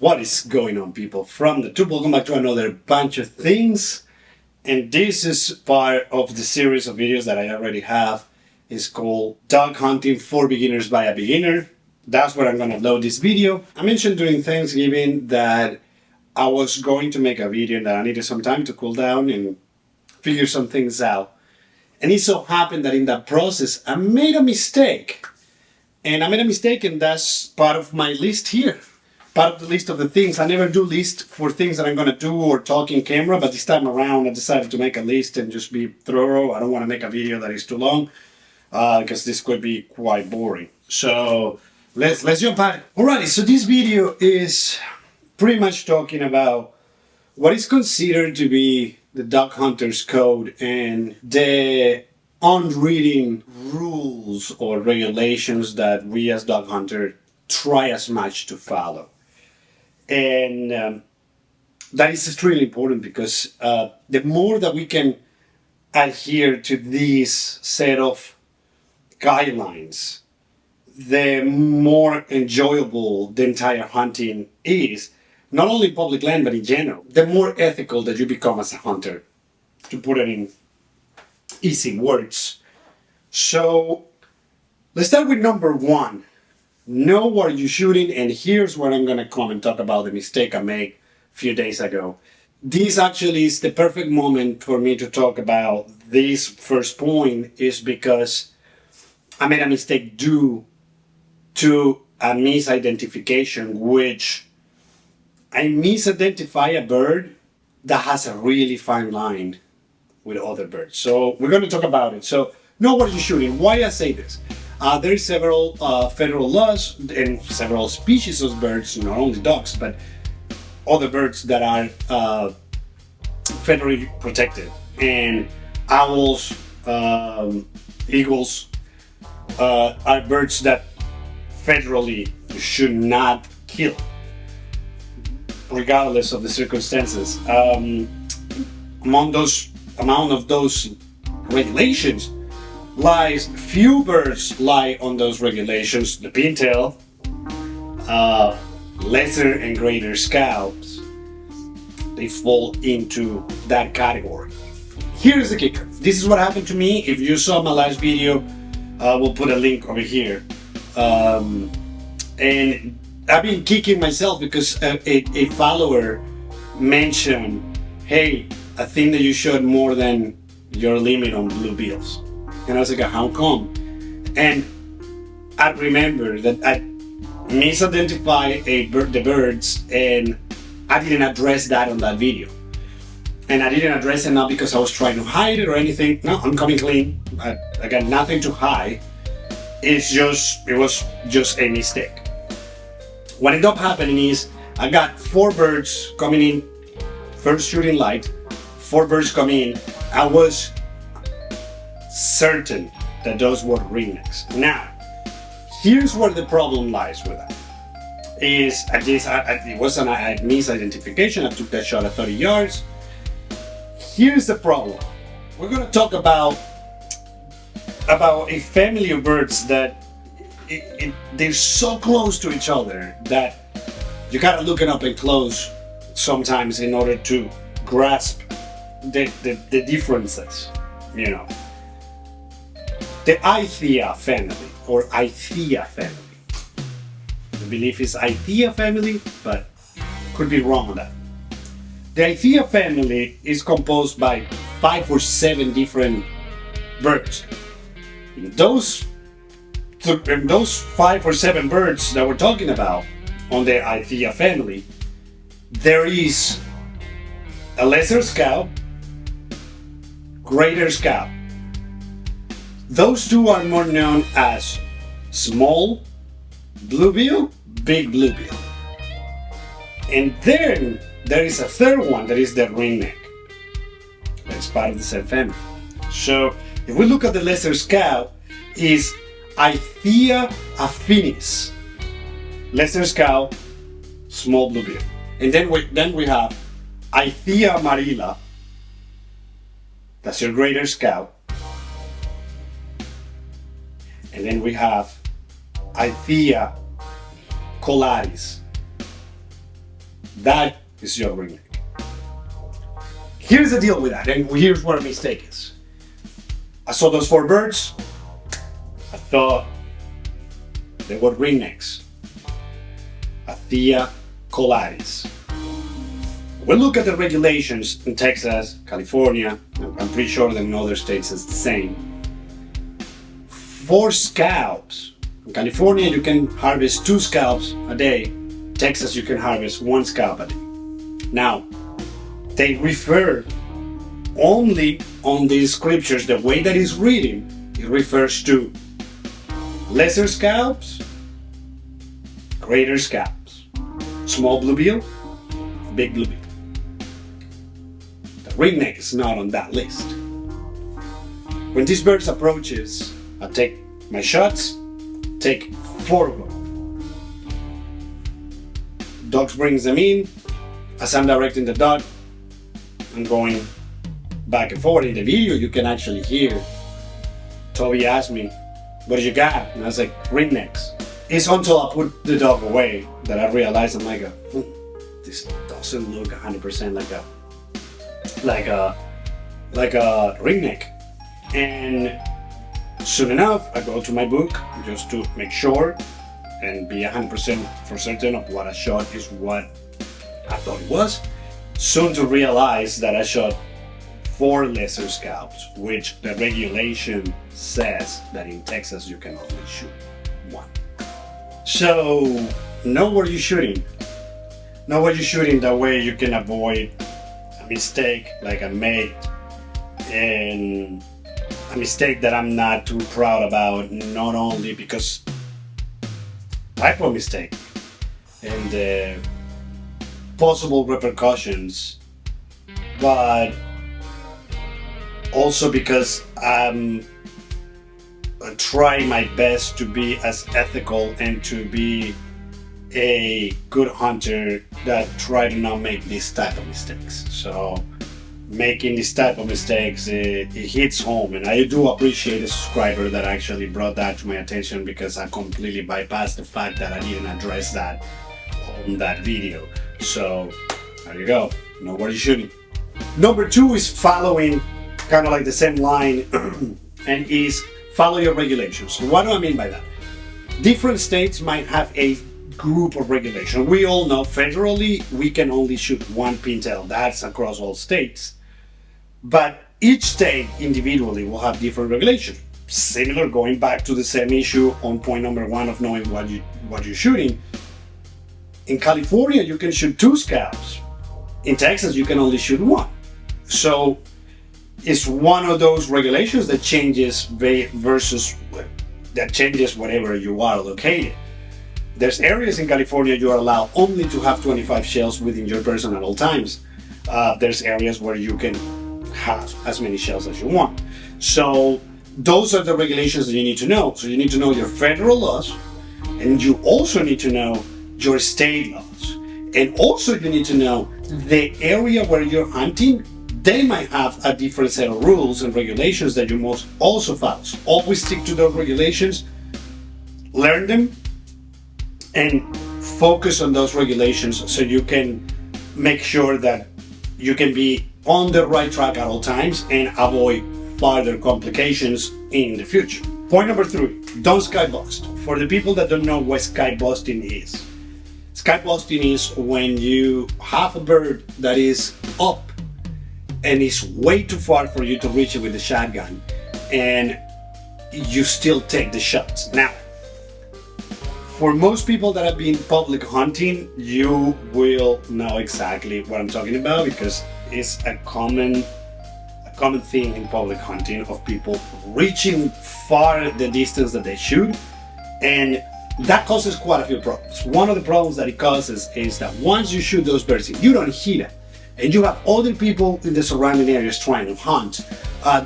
What is going on, people? From the tube, welcome back to another bunch of things. And this is part of the series of videos that I already have. It's called Dog Hunting for Beginners by a Beginner. That's where I'm going to load this video. I mentioned during Thanksgiving that I was going to make a video and that I needed some time to cool down and figure some things out. And it so happened that in that process, I made a mistake. And I made a mistake, and that's part of my list here. Part of the list of the things. I never do list for things that I'm going to do or talk in camera, but this time around I decided to make a list and just be thorough. I don't want to make a video that is too long because this could be quite boring. So let's jump at it. Alrighty, so this video is pretty much talking about what is considered to be the dog hunter's code and the unwritten rules or regulations that we as dog hunters try as much to follow. And that is extremely important because the more that we can adhere to these set of guidelines, the more enjoyable the entire hunting is, not only in public land but in general. The more ethical that you become as a hunter, to put it in easy words. So let's start with number one. Know what you're shooting, and here's where I'm going to come and talk about the mistake I made a few days ago. This actually is the perfect moment for me to talk about this first point, is because I made a mistake due to a misidentification, which I misidentify a bird that has a really fine line with other birds. So we're going to talk about it. So know what you're shooting. Why I say this? There are several federal laws and several species of birds, not only ducks, but other birds that are federally protected. And owls, eagles are birds that federally should not kill, regardless of the circumstances. Among of those regulations lies few birds lie on those regulations. The pintail, lesser and greater scalps, they fall into that category. Here's the kicker. This is what happened to me. If you saw my last video, we'll put a link over here. And I've been kicking myself because a follower mentioned, hey, I think that you shot more than your limit on bluebills. And I was like, how come? And I remember that I misidentified the birds, and I didn't address that on that video. And I didn't address it not because I was trying to hide it or anything. No, I'm coming clean. I got nothing to hide. It was just a mistake. What ended up happening is I got 4 birds coming in, first shooting light, 4 birds coming in. I was certain that those were ringnecks. Now, here's where the problem lies with that. It was a misidentification. I took that shot at 30 yards. Here's the problem. We're going to talk about a family of birds that they're so close to each other that you gotta look it up and close sometimes in order to grasp the differences, you know. The Ithia family, or Ithia family. I believe it's Ithia family, but could be wrong on that. The Ithia family is composed by 5 or 7 different birds. Those 5 or 7 birds that we're talking about on the Ithia family, there is a lesser scalp, greater scalp. Those two are more known as small bluebill, big bluebill. And then there is a third one that is the ringneck. That's part of the same family. So if we look at the lesser scalp, is Ithia affinis. Lesser scalp, small bluebill. And then we have Ithia amarilla. That's your greater scalp. And then we have Ithia colaris. That is your ringneck. Here's the deal with that, and here's where a mistake is. I saw those 4 birds. I thought they were ringnecks. Athia colaris. We look at the regulations in Texas, California. I'm pretty sure that in other states it's the same. For scalps, in California you can harvest 2 scalps a day. Texas you can harvest 1 scalp a day. Now, they refer only on these scriptures, the way that it's reading, it refers to lesser scalps, greater scalps, small bluebill, big bluebill. The ringneck is not on that list. When these birds approaches, I take my shots, take 4 of them. Dogs brings them in. As I'm directing the dog, I'm going back and forth. In the video, you can actually hear Toby ask me, "What do you got?" And I was like, "Ringnecks." It's until I put the dog away that I realized I'm like, this doesn't look 100% like a ringneck. And soon enough, I go to my book just to make sure and be 100% for certain of what I shot is what I thought it was. Soon to realize that I shot 4 lesser scalps, which the regulation says that in Texas you can only shoot 1. So know where you're shooting. Know what you're shooting, that way you can avoid a mistake like I made, and a mistake that I'm not too proud about, not only because type of mistake and the possible repercussions, but also because I'm trying my best to be as ethical and to be a good hunter that try to not make these type of mistakes. So making these type of mistakes, it hits home, and I do appreciate the subscriber that actually brought that to my attention, because I completely bypassed the fact that I didn't address that on that video. So there you go, know what you're shooting. Number 2 is following kind of like the same line and is follow your regulations. What do I mean by that? Different states might have a group of regulations. We all know federally we can only shoot 1 pintail. That's across all states. But each state individually will have different regulations. Similar, going back to the same issue on point number 1 of knowing what you're shooting. In California you can shoot 2 scalps. In Texas you can only shoot 1. So it's one of those regulations that changes wherever you are located. There's areas in California you are allowed only to have 25 shells within your person at all times. There's areas where you can have as many shells as you want. So those are the regulations that you need to know. So you need to know your federal laws, and you also need to know your state laws. And also you need to know the area where you're hunting. They might have a different set of rules and regulations that you must also follow. So always stick to those regulations, learn them, and focus on those regulations so you can make sure that you can be on the right track at all times and avoid further complications in the future. Point number 3, don't sky bust. For the people that don't know what sky busting is, sky busting is when you have a bird that is up and it's way too far for you to reach it with the shotgun, and you still take the shots. Now, for most people that have been public hunting, you will know exactly what I'm talking about, because it's a common thing in public hunting of people reaching far the distance that they shoot, and that causes quite a few problems. One of the problems that it causes is that once you shoot those birds, if you don't hit them, and you have other people in the surrounding areas trying to hunt,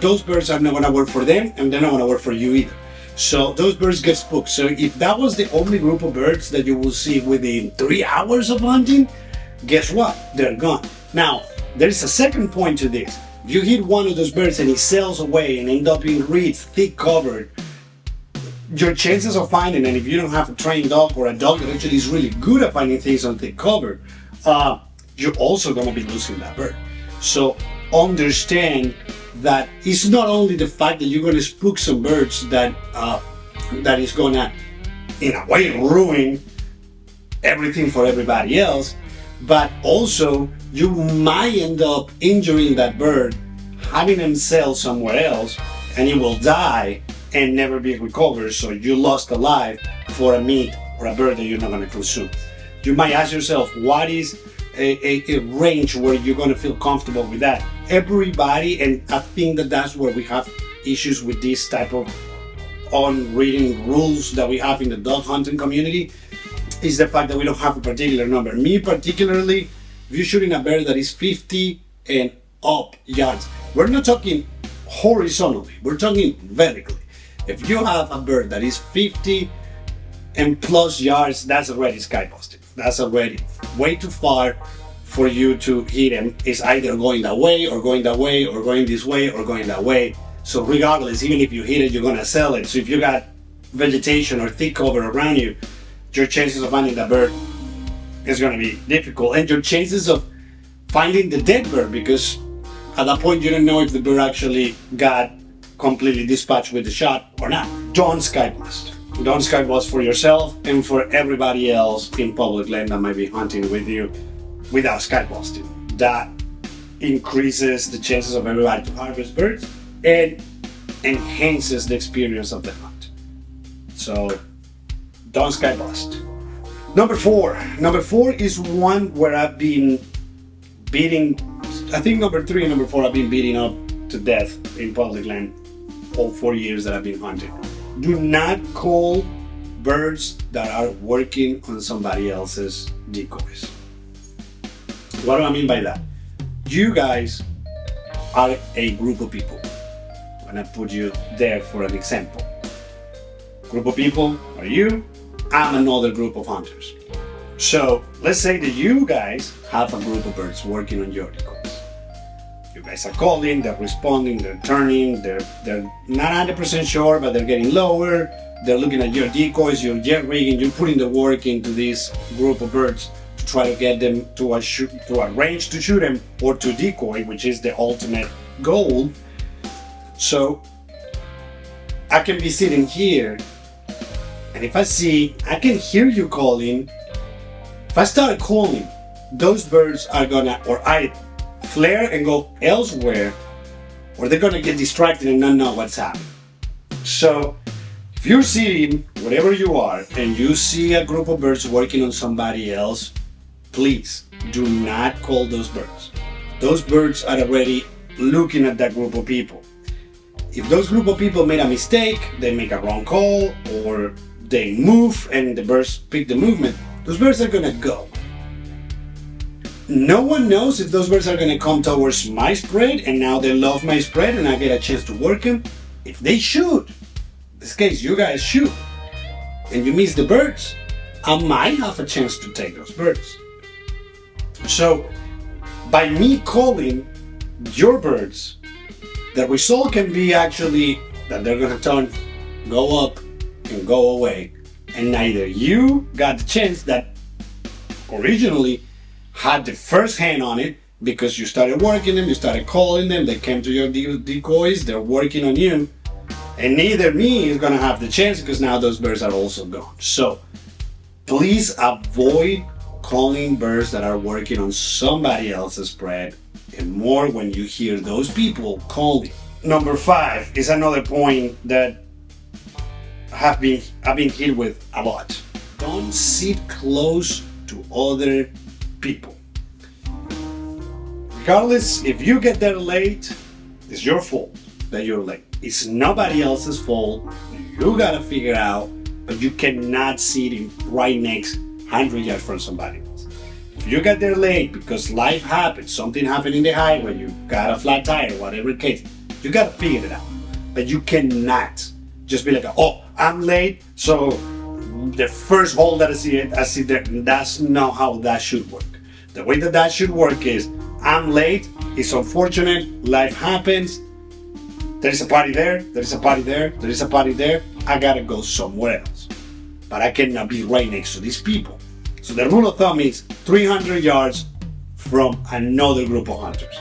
those birds are not going to work for them, and they're not going to work for you either. So those birds get spooked. So if that was the only group of birds that you will see within 3 hours of hunting, guess what? They're gone. Now, there is a second point to this. If you hit one of those birds and he sails away and end up in reeds, thick covered, your chances of finding, and if you don't have a trained dog or a dog that actually is really good at finding things on thick cover, you're also going to be losing that bird. So understand that it's not only the fact that you're going to spook some birds that is going to, in a way, ruin everything for everybody else, but also you might end up injuring that bird, having them sail somewhere else, and it will die and never be recovered. So you lost a life for a meat or a bird that you're not going to consume. You might ask yourself, what is a range where you're going to feel comfortable with that? Everybody, and I think that's where we have issues with this type of unwritten rules that we have in the dog hunting community, is the fact that we don't have a particular number. Me particularly, if you're shooting a bird that is 50 and up yards, we're not talking horizontally, we're talking vertically. If you have a bird that is 50 and plus yards, that's already sky busting. That's already way too far for you to hit him. It's either going that way or going that way or going this way or going that way. So regardless, even if you hit it, you're gonna sell it. So if you got vegetation or thick cover around you, your chances of finding that bird is gonna be difficult. And your chances of finding the dead bird, because at that point you don't know if the bird actually got completely dispatched with the shot or not. Don't sky blast. Don't sky blast for yourself and for everybody else in public land that might be hunting with you without sky blasting. That increases the chances of everybody to harvest birds and enhances the experience of the hunt. So don't sky blast. Number four is one where I've been beating, I think number 3 and number 4 I've been beating up to death in public land all 4 years that I've been hunting. Do not call birds that are working on somebody else's decoys. What do I mean by that? You guys are a group of people. I'm gonna put you there for an example. Group of people are you, I'm another group of hunters. So let's say that you guys have a group of birds working on your decoys. You guys are calling, they're responding, they're turning, they're not 100% sure, but they're getting lower. They're looking at your decoys, you're jet rigging, you're putting the work into this group of birds to try to get them to a range to shoot them, or to decoy, which is the ultimate goal. So I can be sitting here, and if I can hear you calling. If I start calling, those birds are gonna, or I flare and go elsewhere, or they're gonna get distracted and not know what's happening. So if you're sitting, wherever you are, and you see a group of birds working on somebody else, please do not call those birds. Those birds are already looking at that group of people. If those group of people made a mistake, they make a wrong call, or they move and the birds pick the movement, those birds are gonna go. No one knows if those birds are gonna come towards my spread and now they love my spread and I get a chance to work them. If they shoot, in this case you guys shoot, and you miss the birds, I might have a chance to take those birds. So by me calling your birds, the result can be actually that they're gonna turn, go up and go away. And neither you got the chance that originally had the first hand on it, because you started working them, you started calling them, they came to your decoys, they're working on you, and neither me is gonna have the chance because now those birds are also gone. So please avoid calling birds that are working on somebody else's spread, and more when you hear those people calling. Number 5 is another point that I've been hit with a lot. Don't sit close to other people. Regardless, if you get there late, it's your fault that you're late. It's nobody else's fault. You gotta figure out, but you cannot sit right next 100 yards from somebody else. If you get there late because life happened, something happened in the highway, you got a flat tire, whatever the case, you gotta figure it out. But you cannot just be like, oh, I'm late, so the first hole that I see there. That's not how that should work. The way that should work is, I'm late, it's unfortunate, life happens, there is a party there, there is a party there, there is a party there, I gotta go somewhere else. But I cannot be right next to these people. So the rule of thumb is 300 yards from another group of hunters.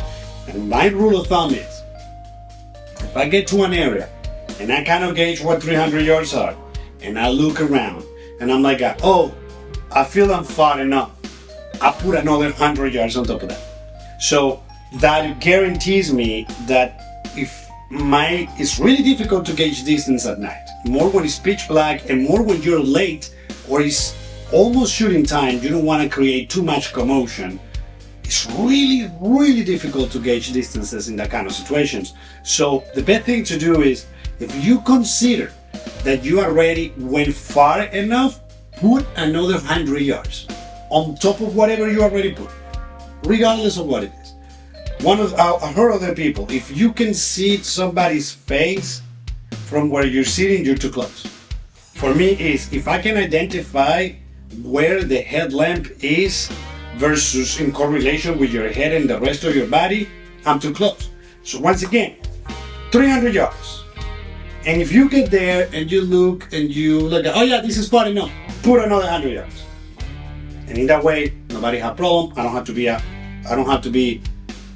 And my rule of thumb is, if I get to an area and I kind of gauge what 300 yards are, and I look around and I'm like, oh, I feel I'm far enough, I put another 100 yards on top of that. So that guarantees me that it's really difficult to gauge distance at night. More when it's pitch black and more when you're late or it's almost shooting time, you don't want to create too much commotion. It's really, really difficult to gauge distances in that kind of situations. So the best thing to do is, if you consider that you already went far enough, put another 100 yards on top of whatever you already put, regardless of what it is. I heard other people, if you can see somebody's face from where you're sitting, you're too close. For me, is if I can identify where the headlamp is versus in correlation with your head and the rest of your body, I'm too close. So once again, 300 yards. And if you get there and you look, oh yeah, this is far enough, put another 100 yards. And in that way, nobody have problem. I don't have to be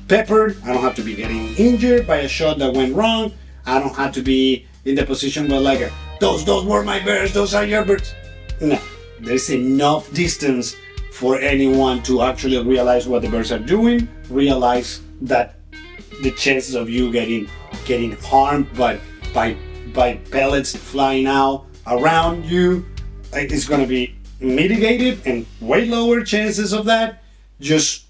peppered. I don't have to be getting injured by a shot that went wrong. I don't have to be in the position where those were my birds, those are your birds. No, there's enough distance for anyone to actually realize what the birds are doing, realize that the chances of you getting harmed by pellets flying out around you is going to be mitigated, and way lower chances of that. Just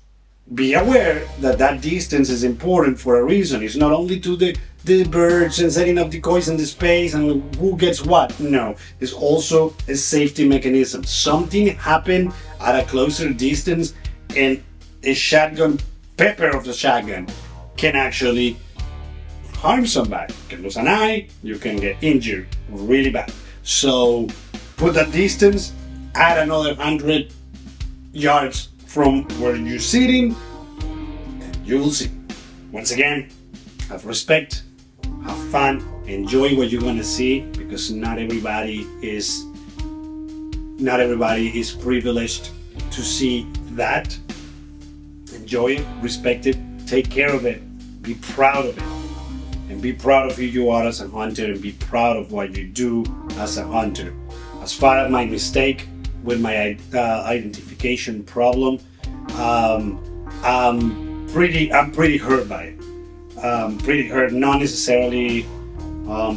be aware that that distance is important for a reason. It's not only to the birds and setting up decoys in the space and who gets what. No, it's also a safety mechanism. Something happened at a closer distance and a shotgun, pepper of the shotgun, can actually harm somebody. You can lose an eye, you can get injured really bad. So put that distance, add another 100 yards from where you're sitting, and you will see. Once again, have respect, have fun, enjoy what you're gonna see, because not everybody is privileged to see that. Enjoy it, respect it, take care of it, be proud of it, and be proud of who you are as a hunter, and be proud of what you do as a hunter. As far as my mistake with my identification problem, I'm pretty hurt by it. Pretty hurt, not necessarily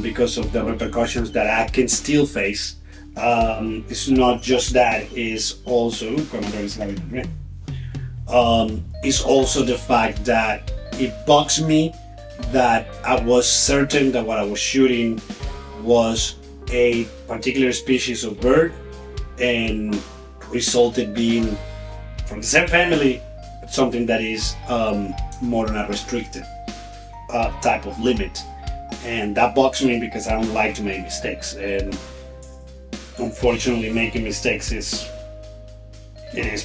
because of the repercussions that I can still face. It's not just that, it's also it's also the fact that it bugs me that I was certain that what I was shooting was a particular species of bird, and resulted being from the same family, but something that is more than a restricted type of limit. And that bugs me because I don't like to make mistakes, and unfortunately making mistakes is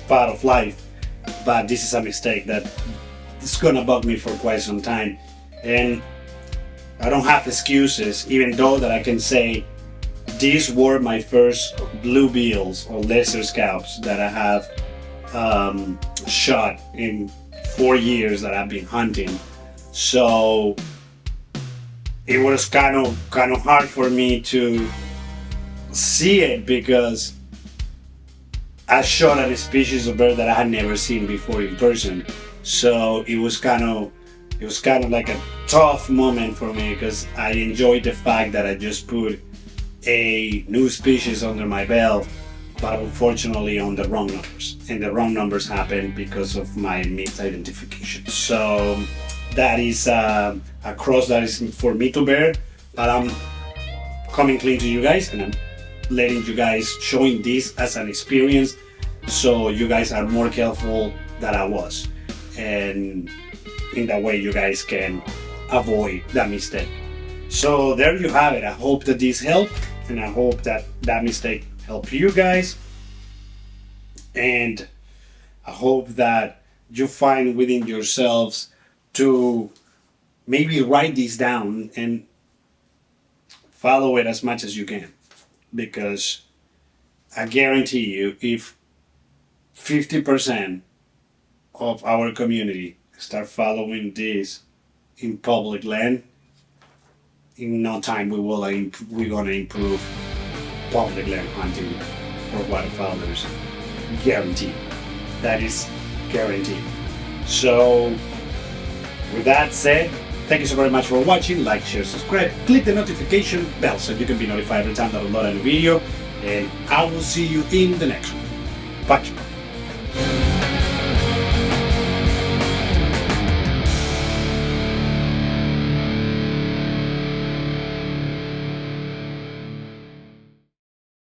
part of life. But this is a mistake that is gonna bug me for quite some time, and I don't have excuses, even though that I can say these were my first bluebills or lesser scalps that I have shot in 4 years that I've been hunting. So it was kind of hard for me to see it, because I shot at a species of bird that I had never seen before in person. So it was kind of like a tough moment for me, because I enjoyed the fact that I just put a new species under my belt, but unfortunately on the wrong numbers. And the wrong numbers happened because of my misidentification. So that is a cross that is for me to bear, but I'm coming clean to you guys, and I'm letting you guys, showing this as an experience, so you guys are more careful than I was, and in that way you guys can avoid that mistake. So there you have it. I hope that this helped, and I hope that that mistake helped you guys, and I hope that you find within yourselves to maybe write this down and follow it as much as you can, because I guarantee you, if 50% of our community start following this in public land, in no time we're gonna improve public land hunting for waterfowlers. Guaranteed. That is guaranteed. So, with that said, thank you so very much for watching. Like, share, subscribe. Click the notification bell so you can be notified every time that I upload a new video. And I will see you in the next one. Pancho.